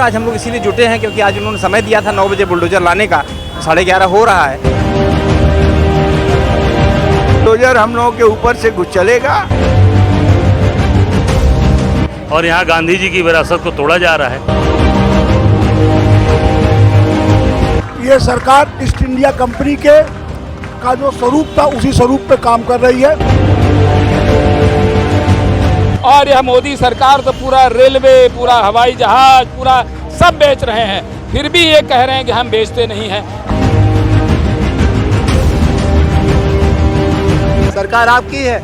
आज हम लोग इसीलिए जुटे हैं क्योंकि आज उन्होंने समय दिया था 9 बजे बुलडोजर लाने का, 11:30 हो रहा है। बुलडोजर हम लोगों के ऊपर से कुछ चलेगा और यहाँ गांधी जी की विरासत को तोड़ा जा रहा है। ये सरकार ईस्ट इंडिया कंपनी के का जो स्वरूप था उसी स्वरूप पे काम कर रही है। और यह मोदी सरकार तो पूरा रेलवे, पूरा हवाई जहाज, पूरा सब बेच रहे हैं, फिर भी ये कह रहे हैं कि हम बेचते नहीं हैं। सरकार आपकी है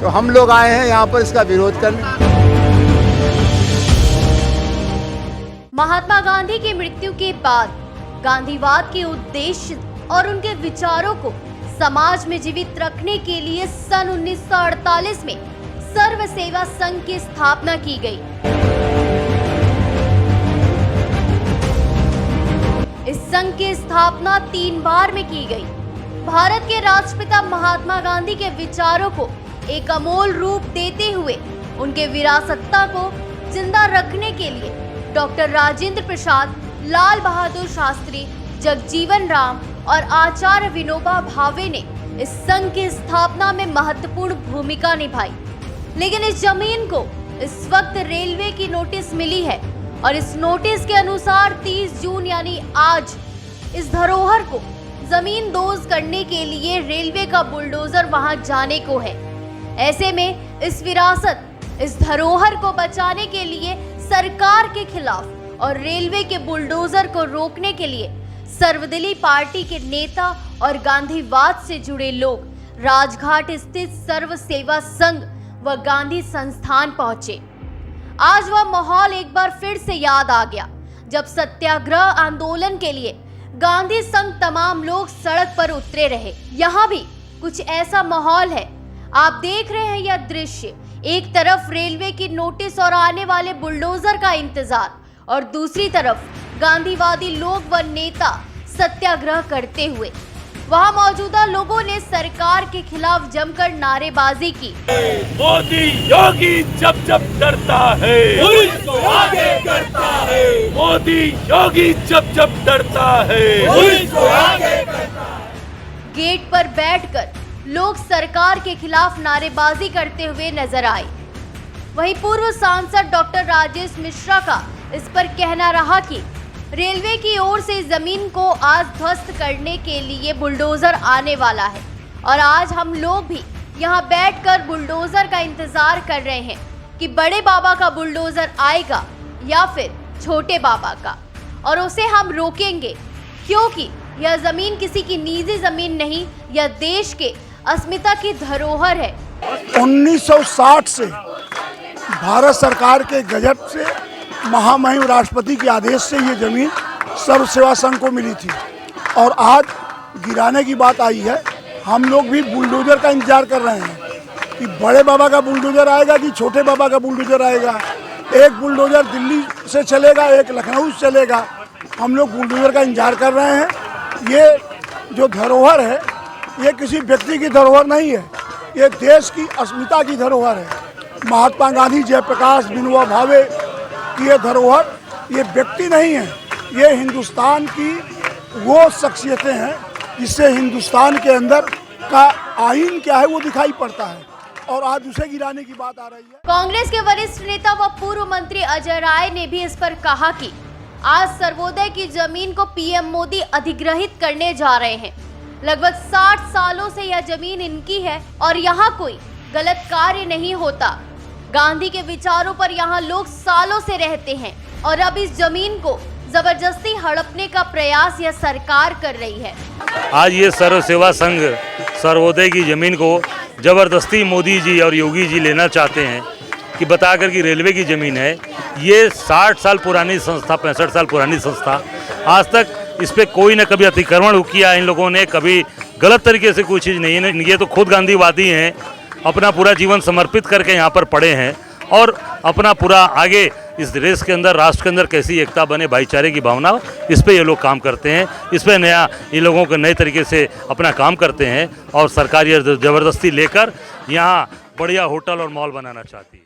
तो हम लोग आए हैं यहाँ पर इसका विरोध करने। महात्मा गांधी की मृत्यु के बाद गांधीवाद के उद्देश्य और उनके विचारों को समाज में जीवित रखने के लिए सन 1948 में सर्व सेवा संघ की स्थापना की गई। इस संघ की स्थापना 3 बार में की गई। भारत के राष्ट्रपिता महात्मा गांधी के विचारों को एक अमोल रूप देते हुए उनके विरासतता को जिंदा रखने के लिए डॉक्टर राजेंद्र प्रसाद, लाल बहादुर शास्त्री, जगजीवन राम और आचार्य विनोबा भावे ने इस संघ की स्थापना में महत्वपूर्ण भूमिका निभाई। लेकिन इस जमीन को इस वक्त रेलवे की नोटिस मिली है और इस नोटिस के अनुसार 30 जून यानी आज इस धरोहर को जमीन दोज करने के लिए रेलवे का बुलडोजर वहां जाने को है। ऐसे में इस विरासत, इस धरोहर को बचाने के लिए सरकार के खिलाफ और रेलवे के बुलडोजर को रोकने के लिए सर्वदलीय पार्टी के नेता और गांधीवाद से जुड़े लोग राजघाट स्थित सर्व सेवा संघ व गांधी संस्थान पहुंचे। आज वह माहौल एक बार फिर से याद आ गया जब सत्याग्रह आंदोलन के लिए गांधी संघ तमाम लोग सड़क पर उतरे रहे। यहाँ भी कुछ ऐसा माहौल है। आप देख रहे हैं यह दृश्य, एक तरफ रेलवे की नोटिस और आने वाले बुलडोजर का इंतजार और दूसरी तरफ गांधीवादी लोग व नेता सत्याग्रह करते हुए। वहां मौजूदा लोगों ने सरकार के खिलाफ जमकर नारेबाजी की। मोदी योगी जब जब डरता है पुलिस को आगे करता है, मोदी योगी जब जब डरता है पुलिस को आगे करता है। गेट पर बैठकर लोग सरकार के खिलाफ नारेबाजी करते हुए नजर आए। वहीं पूर्व सांसद डॉक्टर राजेश मिश्रा का इस पर कहना रहा कि रेलवे की ओर से जमीन को आज ध्वस्त करने के लिए बुलडोजर आने वाला है और आज हम लोग भी यहां बैठकर बुलडोजर का इंतजार कर रहे हैं कि बड़े बाबा का बुलडोजर आएगा या फिर छोटे बाबा का, और उसे हम रोकेंगे क्योंकि यह जमीन किसी की निजी जमीन नहीं, यह देश के अस्मिता की धरोहर है। 1960 से भारत सरकार के गजट से महामहिम राष्ट्रपति के आदेश से ये जमीन सर्व सेवा संघ को मिली थी और आज गिराने की बात आई है। हम लोग भी बुलडोजर का इंतजार कर रहे हैं कि बड़े बाबा का बुलडोजर आएगा कि छोटे बाबा का बुलडोजर आएगा। एक बुलडोजर दिल्ली से चलेगा, एक लखनऊ से चलेगा। हम लोग बुलडोजर का इंतजार कर रहे हैं। ये जो धरोहर है ये किसी व्यक्ति की धरोहर नहीं है, ये देश की अस्मिता की धरोहर है। महात्मा गांधी, जयप्रकाश, विनोबा भावे की ये धरोहर ये व्यक्ति नहीं है, ये हिंदुस्तान की वो शख्सियतें हैं जिससे हिंदुस्तान के अंदर का आईन क्या है वो दिखाई पड़ता है और आज उसे गिराने की बात आ रही है। कांग्रेस के वरिष्ठ नेता व पूर्व मंत्री अजय राय ने भी इस पर कहा कि आज सर्वोदय की जमीन को पीएम मोदी अधिग्रहित करने जा रहे हैं। लगभग 60 सालों से यह जमीन इनकी है और यहाँ कोई गलत कार्य नहीं होता। गांधी के विचारों पर यहाँ लोग सालों से रहते हैं और अब इस जमीन को जबरदस्ती हड़पने का प्रयास यह सरकार कर रही है। आज ये सर्व सेवा संघ सर्वोदय की जमीन को जबरदस्ती मोदी जी और योगी जी लेना चाहते हैं कि बताकर कि रेलवे की ज़मीन है। ये 60 साल पुरानी संस्था, 65 साल पुरानी संस्था, आज तक इस पर कोई न कभी अतिक्रमण किया इन लोगों ने, कभी गलत तरीके से कोई चीज़ नहीं है। ये तो खुद गांधीवादी हैं, अपना पूरा जीवन समर्पित करके यहाँ पर पड़े हैं और अपना पूरा आगे इस देश के अंदर, राष्ट्र के अंदर कैसी एकता बने, भाईचारे की भावना, इस पे ये लोग काम करते हैं। इस पे नया इन लोगों को नए तरीके से अपना काम करते हैं और सरकार ये ज़बरदस्ती लेकर यहाँ बढ़िया होटल और मॉल बनाना चाहती है।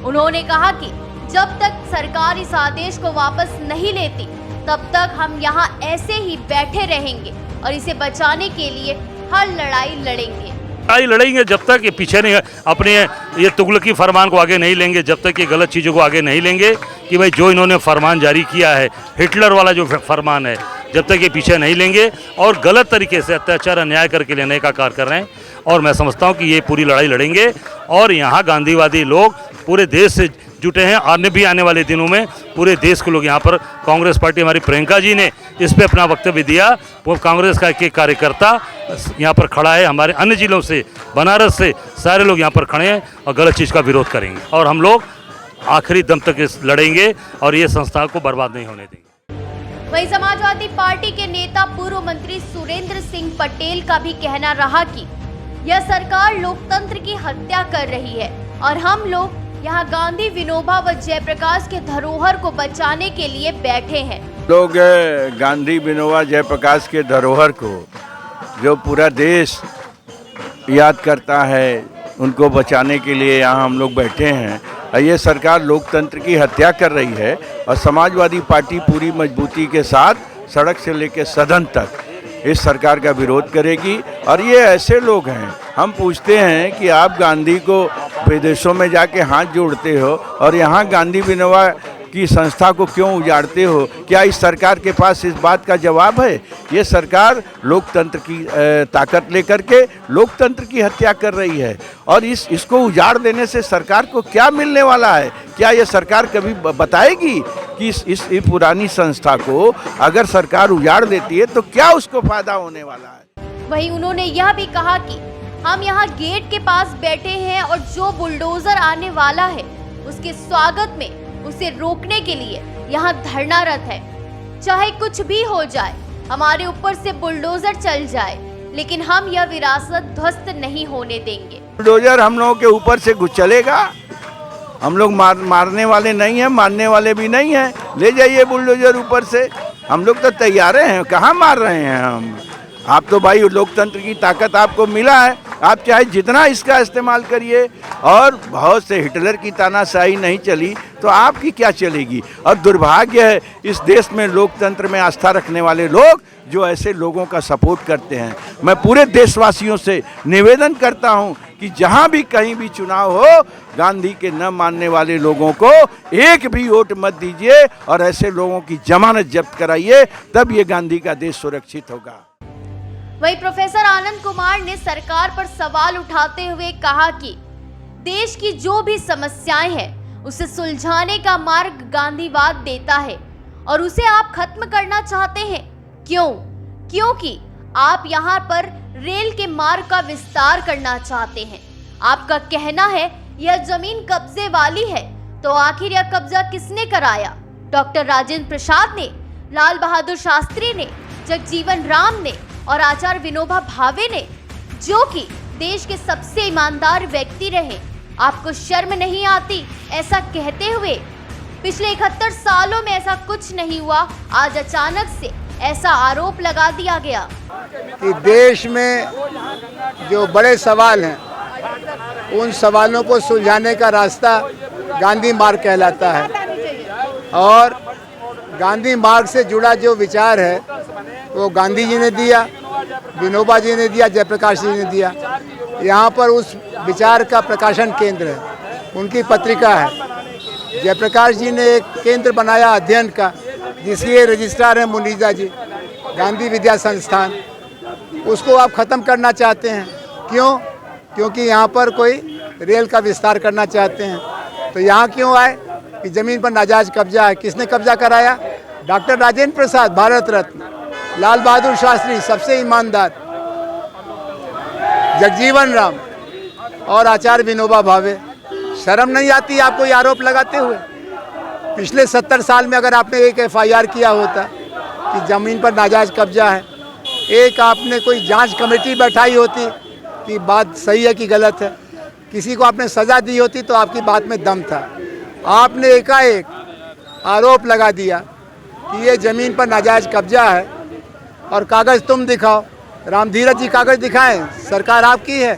उन्होंने कहा कि जब तक सरकार इस आदेश को वापस नहीं लेती तब तक हम यहाँ ऐसे ही बैठे रहेंगे और इसे बचाने के लिए हर लड़ाई लड़ेंगे। जब तक ये पीछे नहीं अपने ये तुगलकी फरमान को आगे नहीं लेंगे, जब तक ये गलत चीज़ों को आगे नहीं लेंगे कि भाई जो इन्होंने फरमान जारी किया है, हिटलर वाला जो फरमान है, जब तक ये पीछे नहीं लेंगे और गलत तरीके से अत्याचार अन्याय करके लेने का कार्य कर रहे हैं। और मैं समझता हूँ कि ये पूरी लड़ाई लड़ेंगे और यहाँ गांधीवादी लोग पूरे देश से जुटे हैं। आने वाले दिनों में पूरे देश के लोग यहाँ पर, कांग्रेस पार्टी हमारी प्रियंका जी ने इस पे अपना वक्तव्य दिया, वो कांग्रेस का एक कार्यकर्ता यहाँ पर खड़ा है, हमारे अन्य जिलों से, बनारस से सारे लोग यहाँ पर खड़े हैं और गलत चीज़ का विरोध करेंगे और हम लोग आखिरी दम तक इस लड़ेंगे और ये संस्था को बर्बाद नहीं होने देंगे। वहीं समाजवादी पार्टी के नेता पूर्व मंत्री सुरेंद्र सिंह पटेल का भी कहना रहा कि यह सरकार लोकतंत्र की हत्या कर रही है और हम लोग यहाँ गांधी, विनोबा व जयप्रकाश के धरोहर को बचाने के लिए बैठे हैं। लोग गांधी, विनोबा, जयप्रकाश के धरोहर को जो पूरा देश याद करता है, उनको बचाने के लिए यहाँ हम लोग बैठे हैं। ये सरकार लोकतंत्र की हत्या कर रही है और समाजवादी पार्टी पूरी मजबूती के साथ सड़क से लेकर सदन तक इस सरकार का विरोध करेगी। और ये ऐसे लोग हैं, हम पूछते हैं कि आप गांधी को विदेशों में जाके हाथ जोड़ते हो और यहाँ गांधी विनोबा की संस्था को क्यों उजाड़ते हो? क्या इस सरकार के पास इस बात का जवाब है? ये सरकार लोकतंत्र की ताकत लेकर के लोकतंत्र की हत्या कर रही है और इसको उजाड़ देने से सरकार को क्या मिलने वाला है? क्या ये सरकार कभी बताएगी कि इस पुरानी संस्था को अगर सरकार उजाड़ देती है तो क्या उसको फायदा होने वाला है? वहीं उन्होंने यह भी कहा कि हम यहाँ गेट के पास बैठे हैं और जो बुलडोजर आने वाला है उसके स्वागत में उसे रोकने के लिए यहाँ धरनारत है। चाहे कुछ भी हो जाए, हमारे ऊपर से बुलडोजर चल जाए, लेकिन हम यह विरासत ध्वस्त नहीं होने देंगे। बुलडोजर हम लोगों के ऊपर से कुछ चलेगा? हम लोग मारने वाले नहीं हैं, मारने वाले भी नहीं हैं। ले जाइए बुलडोजर ऊपर से, हम लोग तो तैयार हैं। कहाँ मार रहे हैं हम? आप तो भाई लोकतंत्र की ताकत आपको मिला है, आप चाहे जितना इसका इस्तेमाल करिए। और बहुत से हिटलर की तानाशाही नहीं चली तो आपकी क्या चलेगी? और दुर्भाग्य है इस देश में लोकतंत्र में आस्था रखने वाले लोग जो ऐसे लोगों का सपोर्ट करते हैं। मैं पूरे देशवासियों से निवेदन करता हूं कि जहां भी कहीं भी चुनाव हो, गांधी के न मानने वाले लोगों को एक भी वोट मत दीजिए और ऐसे लोगों की जमानत जब्त कराइए, तब ये गांधी का देश सुरक्षित होगा। वहीं प्रोफेसर आनंद कुमार ने सरकार पर सवाल उठाते हुए कहा कि देश की जो भी समस्याएं हैं उसे सुलझाने का मार्ग गांधीवाद देता है और उसे आप खत्म करना चाहते हैं। क्यों? क्योंकि आप यहाँ पर रेल के मार्ग का विस्तार करना चाहते हैं। आपका कहना है यह जमीन कब्जे वाली है, तो आखिर यह कब्जा किसने कराया? डॉक्टर राजेंद्र प्रसाद ने, लाल बहादुर शास्त्री ने, जगजीवन राम ने और आचार्य विनोबा भावे ने, जो कि देश के सबसे ईमानदार व्यक्ति रहे। आपको शर्म नहीं आती ऐसा कहते हुए? पिछले 71 सालों में ऐसा कुछ नहीं हुआ, आज अचानक से ऐसा आरोप लगा दिया गया कि देश में जो बड़े सवाल हैं उन सवालों को सुलझाने का रास्ता गांधी मार्ग कहलाता है। और गांधी मार्ग से जुड़ा जो विचार है वो गांधी जी ने दिया, विनोबा जी ने दिया, जयप्रकाश जी ने दिया। यहाँ पर उस विचार का प्रकाशन केंद्र है, उनकी पत्रिका है। जयप्रकाश जी ने एक केंद्र बनाया अध्ययन का, जिसके रजिस्ट्रार हैं मुनीजा जी, गांधी विद्या संस्थान। उसको आप ख़त्म करना चाहते हैं। क्यों? क्योंकि यहाँ पर कोई रेल का विस्तार करना चाहते हैं। तो यहाँ क्यों आए कि ज़मीन पर नाजायज कब्जा है। किसने कब्जा कराया? डॉक्टर राजेंद्र प्रसाद, भारत रत्न, लाल बहादुर शास्त्री, सबसे ईमानदार, जगजीवन राम और आचार्य विनोबा भावे। शर्म नहीं आती आपको ये आरोप लगाते हुए? पिछले 70 साल में अगर आपने एक FIR किया होता कि ज़मीन पर नाजायज कब्जा है, एक आपने कोई जांच कमेटी बैठाई होती कि बात सही है कि गलत है, किसी को आपने सज़ा दी होती तो आपकी बात में दम था। आपने एकाएक आरोप लगा दिया कि ये ज़मीन पर नाजायज कब्जा है और कागज़ तुम दिखाओ। रामधीरज जी कागज़ दिखाएं, सरकार आपकी है।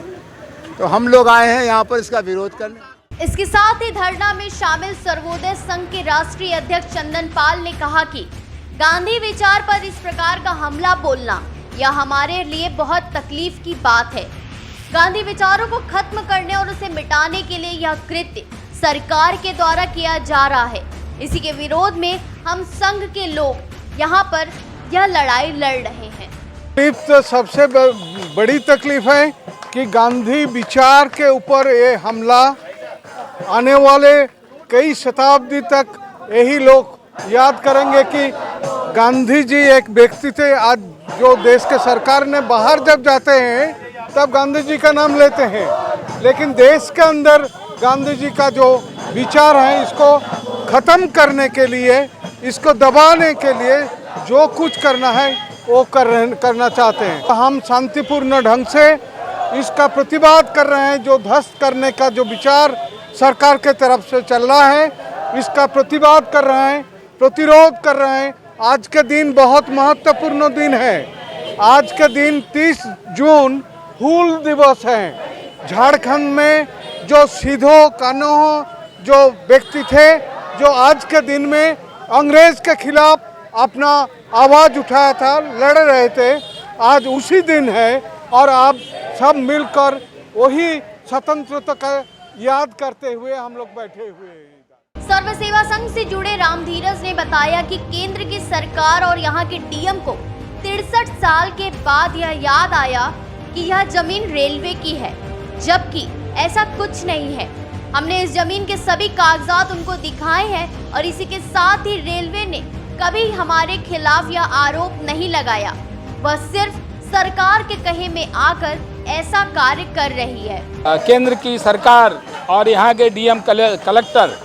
तो हम लोग आए हैं यहाँ पर इसका विरोध करने। इसके साथ ही धरना में शामिल सर्वोदय संघ के राष्ट्रीय अध्यक्ष चंदन पाल ने कहा कि गांधी विचार पर इस प्रकार का हमला बोलना यह हमारे लिए बहुत तकलीफ की बात है। गांधी विचारों को खत्म करने और उसे मिटाने के लिए यह कृत्य सरकार के द्वारा किया जा रहा है। इसी के विरोध में हम संघ के लोग यहाँ पर यह लड़ाई लड़ रहे हैं। तकलीफ तो सबसे बड़ी तकलीफ है कि गांधी विचार के ऊपर ये हमला, आने वाले कई शताब्दी तक यही लोग याद करेंगे कि गांधी जी एक व्यक्ति थे। आज जो देश के सरकार ने बाहर जब जाते हैं तब गांधी जी का नाम लेते हैं, लेकिन देश के अंदर गांधी जी का जो विचार है इसको ख़त्म करने के लिए, इसको दबाने के लिए जो कुछ करना है वो करना चाहते हैं। हम शांतिपूर्ण ढंग से इसका प्रतिवाद कर रहे हैं। जो ध्वस्त करने का जो विचार सरकार के तरफ से चल रहा है इसका प्रतिवाद कर रहे हैं, प्रतिरोध कर रहे हैं। आज के दिन बहुत महत्वपूर्ण दिन है। आज के दिन 30 जून हूल दिवस है। झारखंड में जो सीधो कान्हो जो व्यक्ति थे जो आज के दिन में अंग्रेज के खिलाफ अपना आवाज़ उठाया था, लड़ रहे थे, आज उसी दिन है और आप सब मिलकर वही स्वतंत्रता का याद करते हुए हम लोग बैठे हुए हैं। सर्व सेवा संघ से जुड़े रामधीरज ने बताया कि केंद्र की सरकार और यहाँ के डीएम को 63 साल के बाद यह याद आया कि यह जमीन रेलवे की है, जबकि ऐसा कुछ नहीं है। हमने इस जमीन के सभी कागजात उनको दिखाए हैं और इसी के साथ ही रेलवे ने कभी हमारे खिलाफ यह आरोप नहीं लगाया। वह सिर्फ सरकार के कहे में आकर ऐसा कार्य कर रही है। केंद्र की सरकार और यहाँ के डीएम कलेक्टर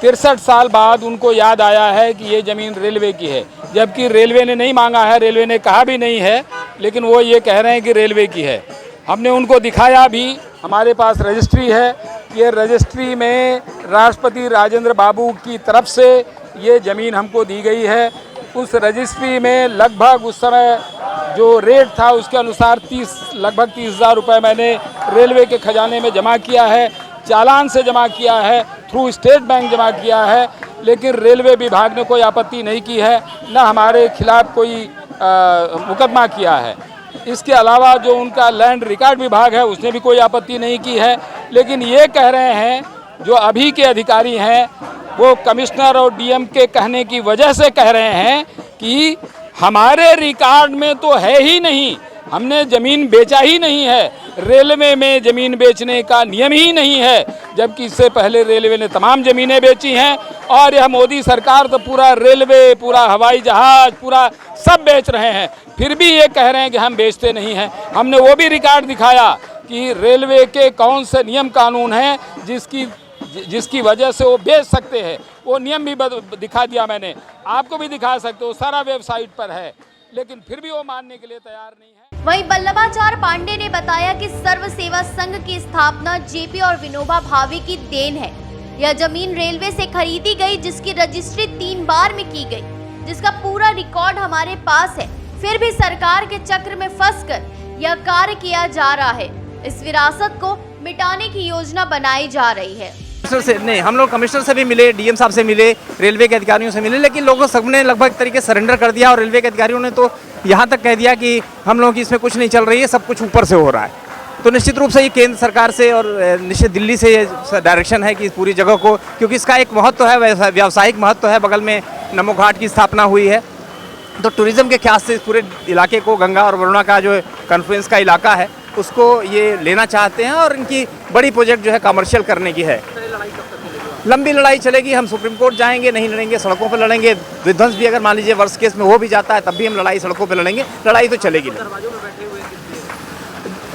63 साल बाद उनको याद आया है कि ये ज़मीन रेलवे की है, जबकि रेलवे ने नहीं मांगा है, रेलवे ने कहा भी नहीं है, लेकिन वो ये कह रहे हैं कि रेलवे की है। हमने उनको दिखाया भी, हमारे पास रजिस्ट्री है। ये रजिस्ट्री में राष्ट्रपति राजेंद्र बाबू की तरफ से ये ज़मीन हमको दी गई है। उस रजिस्ट्री में लगभग उस समय जो रेट था उसके अनुसार लगभग 30,000 रुपये मैंने रेलवे के खजाने में जमा किया है, चालान से जमा किया है, थ्रू स्टेट बैंक जमा किया है, लेकिन रेलवे विभाग ने कोई आपत्ति नहीं की है, न हमारे खिलाफ कोई मुकदमा किया है। इसके अलावा जो उनका लैंड रिकॉर्ड विभाग है उसने भी कोई आपत्ति नहीं की है। लेकिन ये कह रहे हैं जो अभी के अधिकारी हैं वो कमिश्नर और डीएम के कहने की वजह से कह रहे हैं कि हमारे रिकॉर्ड में तो है ही नहीं, हमने ज़मीन बेचा ही नहीं है, रेलवे में ज़मीन बेचने का नियम ही नहीं है, जबकि इससे पहले रेलवे ने तमाम ज़मीनें बेची हैं। और यह मोदी सरकार तो पूरा रेलवे, पूरा हवाई जहाज़, पूरा सब बेच रहे हैं, फिर भी ये कह रहे हैं कि हम बेचते नहीं हैं। हमने वो भी रिकॉर्ड दिखाया कि रेलवे के कौन से नियम कानून हैं जिसकी वजह से वो बेच सकते हैं, वो नियम भी दिखा दिया मैंने, आपको भी दिखा सकते हो, सारा वेबसाइट पर है, लेकिन फिर भी वो मानने के लिए तैयार नहीं है। वहीं बल्लभाचार्य पांडे ने बताया कि सर्व सेवा संघ की स्थापना जेपी और विनोबा भावे की देन है। यह जमीन रेलवे से खरीदी गई, जिसकी रजिस्ट्री 3 बार में की गई, जिसका पूरा रिकॉर्ड हमारे पास है। फिर भी सरकार के चक्र में फंसकर यह कार्य किया जा रहा है। इस विरासत को मिटाने की योजना बनाई जा रही है। से नहीं, हम लोग कमिश्नर से भी मिले, डीएम साहब से मिले, रेलवे के अधिकारियों से मिले, लेकिन लोगों सबने लगभग तरीके सरेंडर कर दिया और रेलवे के अधिकारियों ने तो यहाँ तक कह दिया कि हम लोगों की इसमें कुछ नहीं चल रही है, सब कुछ ऊपर से हो रहा है। तो निश्चित रूप से ये केंद्र सरकार से और निश्चित दिल्ली से ये डायरेक्शन है कि इस पूरी जगह को, क्योंकि इसका एक महत्व है, व्यावसायिक महत्व है, बगल में नमो घाट की स्थापना हुई है, तो टूरिज्म के ख्याल से इस पूरे इलाके को, गंगा और वरुणा का जो कॉन्फ्लुएंस का इलाका है, उसको ये लेना चाहते हैं और इनकी बड़ी प्रोजेक्ट जो है कमर्शियल करने की है। लंबी लड़ाई चलेगी, हम सुप्रीम कोर्ट जाएंगे, नहीं लड़ेंगे, सड़कों पर लड़ेंगे। विध्वंस भी अगर मान लीजिए वर्स्ट केस में हो भी जाता है तब भी हम लड़ाई सड़कों पर लड़ेंगे, लड़ाई तो चलेगी।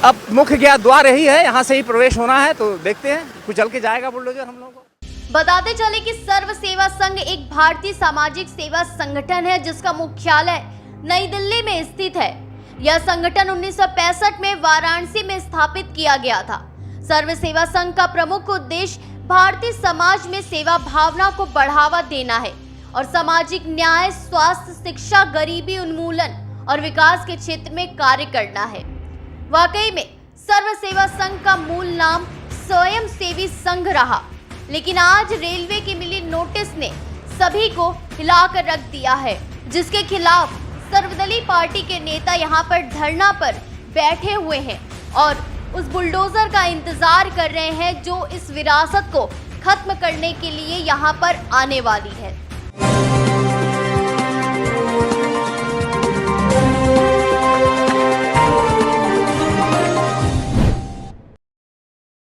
अब मुख्य ज्ञात द्वार यही है, यहाँ से ही प्रवेश होना है, तो देखते हैं, कुछ चल के जाएगा बुलडोजर हम लोगों को। बताते चले कि सर्व सेवा संघ एक भारतीय सामाजिक सेवा संगठन है, जिसका मुख्यालय नई दिल्ली में स्थित है। यह संगठन 1965 में वाराणसी में स्थापित किया गया था। सर्व सेवा संघ का प्रमुख उद्देश्य भारतीय समाज में सेवा भावना को बढ़ावा देना है और सामाजिक न्याय, स्वास्थ्य, शिक्षा, गरीबी उन्मूलन और विकास के क्षेत्र में कार्य करना है। वाकई में सर्व सेवा संघ का मूल नाम स्वयं सेवी संघ रहा, लेकिन आज रेलवे की मिली नोटिस ने सभी को हिलाकर रख दिया है, जिसके खिलाफ सर्वदलीय पार्टी के नेता यहां पर धरना पर बैठे हुए हैं और उस बुलडोजर का इंतजार कर रहे हैं जो इस विरासत को खत्म करने के लिए यहां पर आने वाली है।